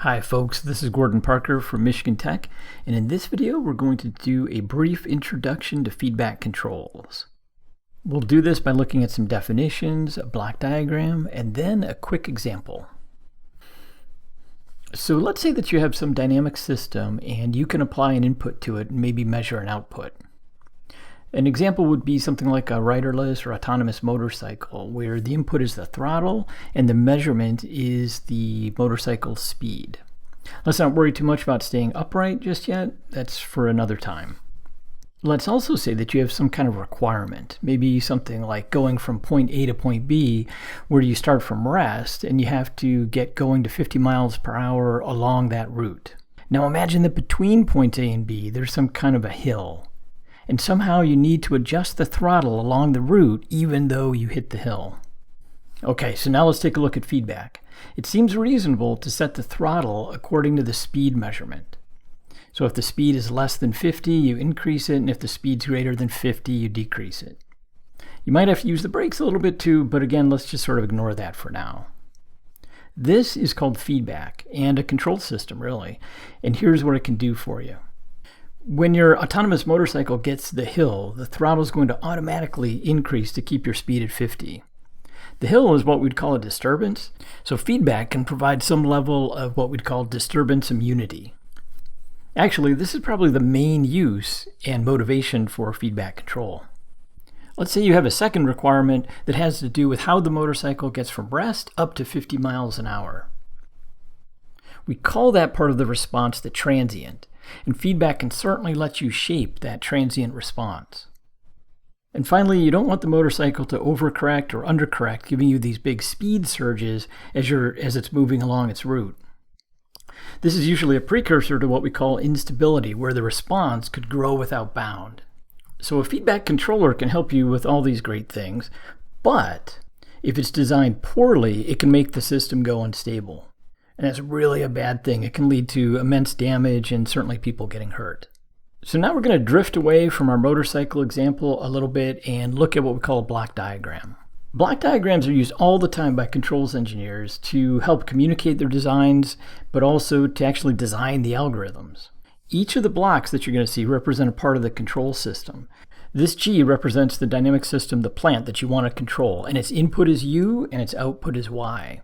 Hi folks, this is Gordon Parker from Michigan Tech, and in this video we're going to do a brief introduction to feedback controls. We'll do this by looking at some definitions, a block diagram, and then a quick example. So let's say that you have some dynamic system and you can apply an input to it and maybe measure an output. An example would be something like a riderless or autonomous motorcycle, where the input is the throttle and the measurement is the motorcycle's speed. Let's not worry too much about staying upright just yet. That's for another time. Let's also say that you have some kind of requirement, maybe something like going from point A to point B, where you start from rest and you have to get going to 50 miles per hour along that route. Now imagine that between points A and B there's some kind of a hill. And somehow you need to adjust the throttle along the route even though you hit the hill. Okay, so now let's take a look at feedback. It seems reasonable to set the throttle according to the speed measurement. So if the speed is less than 50, you increase it, and if the speed's greater than 50, you decrease it. You might have to use the brakes a little bit too, but again, let's just sort of ignore that for now. This is called feedback, and a control system really, and here's what it can do for you. When your autonomous motorcycle gets to the hill, the throttle is going to automatically increase to keep your speed at 50. The hill is what we'd call a disturbance, so feedback can provide some level of what we'd call disturbance immunity. Actually, this is probably the main use and motivation for feedback control. Let's say you have a second requirement that has to do with how the motorcycle gets from rest up to 50 miles an hour. We call that part of the response the transient. And feedback can certainly let you shape that transient response. And finally, you don't want the motorcycle to overcorrect or undercorrect, giving you these big speed surges as it's moving along its route. This is usually a precursor to what we call instability, where the response could grow without bound. So a feedback controller can help you with all these great things, but if it's designed poorly, it can make the system go unstable. And that's really a bad thing. It can lead to immense damage and certainly people getting hurt. So now we're going to drift away from our motorcycle example a little bit and look at what we call a block diagram. Block diagrams are used all the time by controls engineers to help communicate their designs, but also to actually design the algorithms. Each of the blocks that you're going to see represent a part of the control system. This G represents the dynamic system, the plant that you want to control, and its input is U and its output is Y.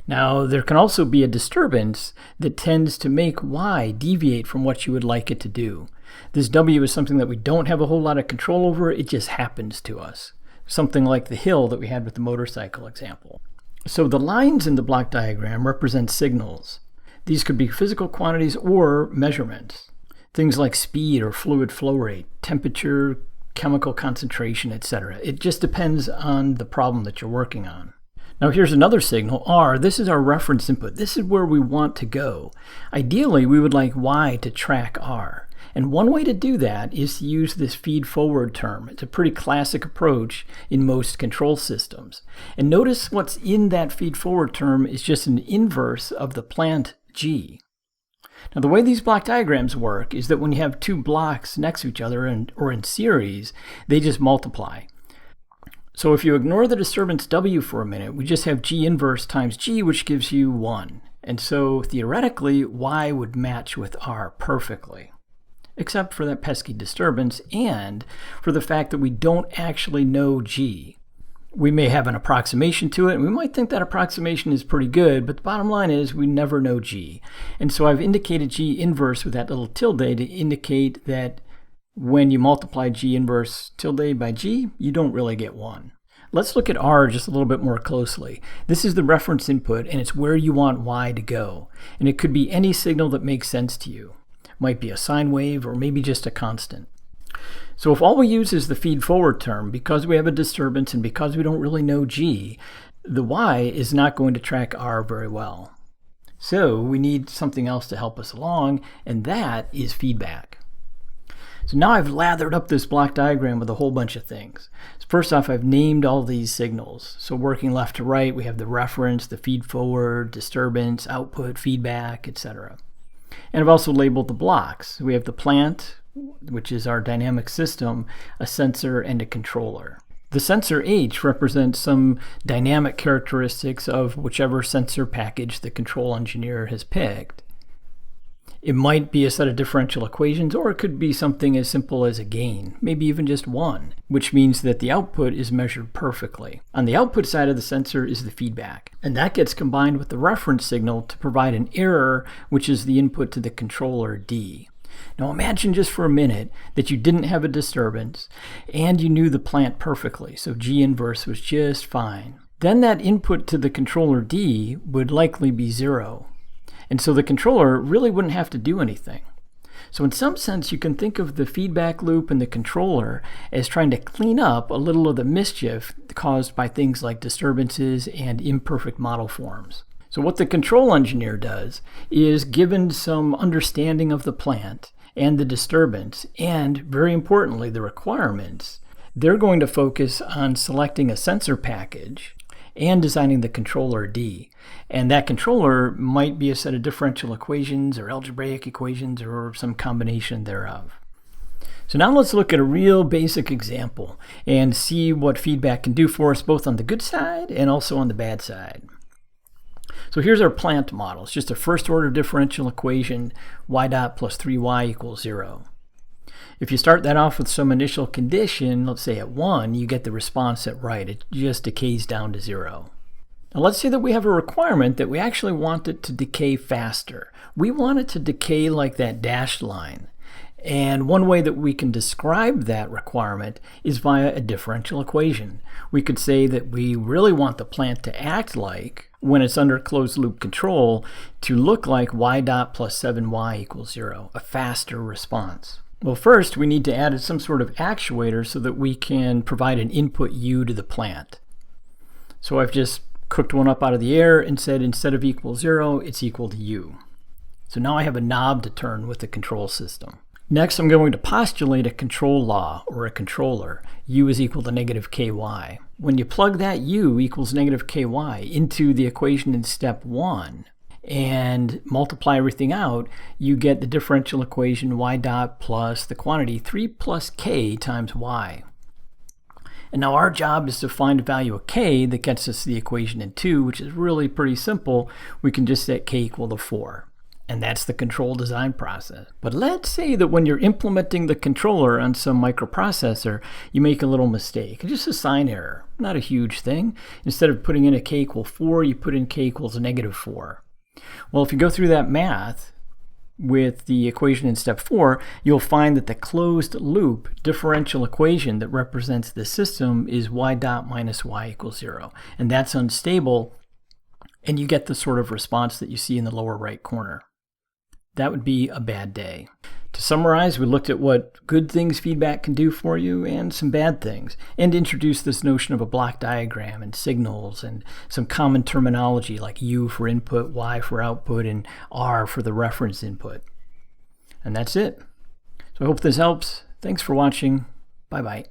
Now, there can also be a disturbance that tends to make Y deviate from what you would like it to do. This W is something that we don't have a whole lot of control over, it just happens to us. Something like the hill that we had with the motorcycle example. So the lines in the block diagram represent signals. These could be physical quantities or measurements. Things like speed or fluid flow rate, temperature, chemical concentration, etc. It just depends on the problem that you're working on. Now here's another signal, R. This is our reference input. This is where we want to go. Ideally, we would like Y to track R. And one way to do that is to use this feed-forward term. It's a pretty classic approach in most control systems. And notice what's in that feed-forward term is just an inverse of the plant G. Now the way these block diagrams work is that when you have two blocks next to each other or in series, they just multiply. So if you ignore the disturbance W for a minute, we just have G inverse times G, which gives you 1. And so theoretically, Y would match with R perfectly, except for that pesky disturbance and for the fact that we don't actually know G. We may have an approximation to it, and we might think that approximation is pretty good, but the bottom line is we never know G. And so I've indicated G inverse with that little tilde to indicate that when you multiply G inverse tilde by G, you don't really get 1. Let's look at R just a little bit more closely. This is the reference input, and it's where you want Y to go. And it could be any signal that makes sense to you. It might be a sine wave or maybe just a constant. So if all we use is the feed-forward term, because we have a disturbance and because we don't really know G, the Y is not going to track R very well. So we need something else to help us along, and that is feedback. So now I've lathered up this block diagram with a whole bunch of things. So first off, I've named all these signals. So working left to right, we have the reference, the feed-forward, disturbance, output, feedback, etc. And I've also labeled the blocks. We have the plant, which is our dynamic system, a sensor, and a controller. The sensor H represents some dynamic characteristics of whichever sensor package the control engineer has picked. It might be a set of differential equations, or it could be something as simple as a gain, maybe even just one, which means that the output is measured perfectly. On the output side of the sensor is the feedback, and that gets combined with the reference signal to provide an error, which is the input to the controller D. Now imagine just for a minute that you didn't have a disturbance and you knew the plant perfectly, so G inverse was just fine. Then that input to the controller D would likely be 0. And so the controller really wouldn't have to do anything. So in some sense, you can think of the feedback loop and the controller as trying to clean up a little of the mischief caused by things like disturbances and imperfect model forms. So what the control engineer does is, given some understanding of the plant and the disturbance, and very importantly, the requirements, they're going to focus on selecting a sensor package and designing the controller D. And that controller might be a set of differential equations or algebraic equations or some combination thereof. So now let's look at a real basic example and see what feedback can do for us, both on the good side and also on the bad side. So here's our plant model. It's just a first order differential equation, y dot plus 3y equals 0. If you start that off with some initial condition, let's say at 1, you get the response at right. It just decays down to 0. Now let's say that we have a requirement that we actually want it to decay faster. We want it to decay like that dashed line. And one way that we can describe that requirement is via a differential equation. We could say that we really want the plant to act like, when it's under closed loop control, to look like y dot plus 7y equals 0, a faster response. Well, first we need to add some sort of actuator so that we can provide an input u to the plant. So I've just cooked one up out of the air and said instead of equal 0, it's equal to u. So now I have a knob to turn with the control system. Next, I'm going to postulate a control law, or a controller. U is equal to negative ky. When you plug that u equals negative ky into the equation in step 1 and multiply everything out, you get the differential equation y dot plus the quantity 3 plus k times y. And now our job is to find a value of k that gets us the equation in 2, which is really pretty simple. We can just set k equal to 4. And that's the control design process. But let's say that when you're implementing the controller on some microprocessor, you make a little mistake. Just a sign error, not a huge thing. Instead of putting in a k equal 4, you put in k equals negative 4. Well, if you go through that math with the equation in step 4, you'll find that the closed loop differential equation that represents the system is y dot minus y equals 0. And that's unstable, and you get the sort of response that you see in the lower right corner. That would be a bad day. To summarize, we looked at what good things feedback can do for you and some bad things, and introduced this notion of a block diagram and signals and some common terminology like U for input, Y for output, and R for the reference input. And that's it. So I hope this helps. Thanks for watching. Bye-bye.